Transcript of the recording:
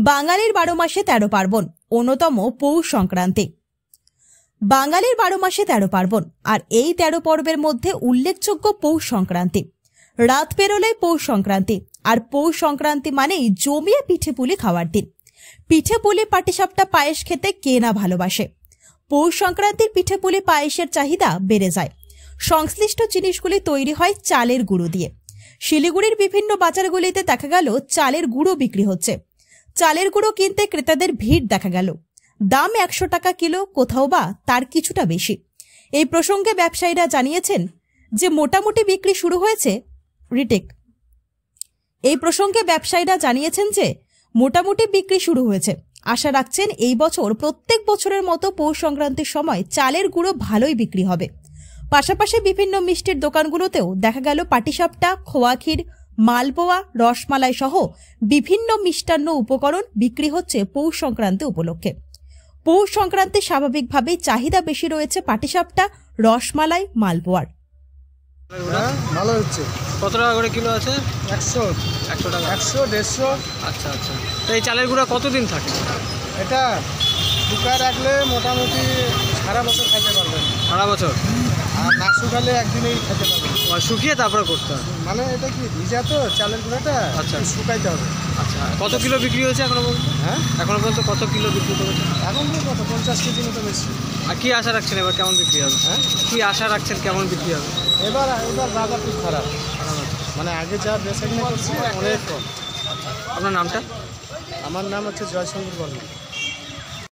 বাঙালির 12 মাসে 13 পার্বণ, অন্যতম পৌষ সংক্রান্তি। বাঙালির 12 মাসে 13 পার্বণ, আর এই 13 পর্বের মধ্যে উল্লেখযোগ্য পৌষ সংক্রান্তি। রাত পেরোলেই পৌষ সংক্রান্তি, আর পৌষ সংক্রান্তি মানেই জমিয়ে পিঠে পুলি খাওয়ার দিন। পিঠে পুলি পাটিসাপটা পায়েস খেতে কে না ভালোবাসে। পৌষ সংক্রান্তির পিঠে পুলি পায়েসের চাহিদা বেড়ে যায়। সংশ্লিষ্ট জিনিসগুলি তৈরি হয় চালের গুঁড়ো দিয়ে। শিলিগুড়ির বিভিন্ন বাজারগুলিতে দেখা গেল চালের গুঁড়ো বিক্রি হচ্ছে। চালের গুঁড়ো কিনতে ক্রেতাদের ভিড় দেখা গেল। দাম 100 টাকা কিলো, কোথাও বা তার কিছুটা বেশি। এই প্রসঙ্গে ব্যবসায়ীরা জানিয়েছেন যে মোটামুটি বিক্রি শুরু হয়েছে আশা রাখছেন এই বছর প্রত্যেক বছরের মতো পৌষ সংক্রান্তির সময় চালের গুঁড়ো ভালোই বিক্রি হবে। পাশাপাশি বিভিন্ন মিষ্টির দোকানগুলোতেও দেখা গেল পাটিসাপটা, খোয়া ক্ষীর, মালপোয়া, রসমালাই সহ বিভিন্ন মিষ্টান্ন উপকরণ বিক্রি হচ্ছে পৌষ সংক্রান্তি উপলক্ষে। পৌষ সংক্রান্তি স্বাভাবিকভাবেই চাহিদা বেশি রয়েছে পাটিসাপটা, রসমালাই, মালপোয়ার। ভালো হচ্ছে। কত টাকা করে কিলো আছে? 100 টাকা, 100 150। আচ্ছা আচ্ছা। তো এই চালের গুঁড়া কতদিন থাকে? এটা শুকায় রাখলে মোটামুটি সারা বছর খাইতে পারবেন। সারা বছর? আর না শুকালে একদিনেই খাইতে পারবেন। শুকিয়ে তারপরে করতে হবে? মানে এটা কি ভিজা তো চালের গুঁড়াটা, আচ্ছা, শুকাইতে হবে। আচ্ছা, কত কিলো বিক্রি হয়েছে এখনো পর্যন্ত? হ্যাঁ, এখনো পর্যন্ত কত কিলো বিক্রি করেছে? এখন তো কত 50 কেজি মতো বেশি। আর কি আশা রাখছেন এবার কেমন বিক্রি হবে? হ্যাঁ, কি আশা রাখছেন কেমন বিক্রি হবে? এবার বাজার খুব খারাপ, মানে আগে যা বেচা কিনা করছি অনেক কম। আপনার নামটা? আমার নাম হচ্ছে জয়শঙ্কর বর্মা।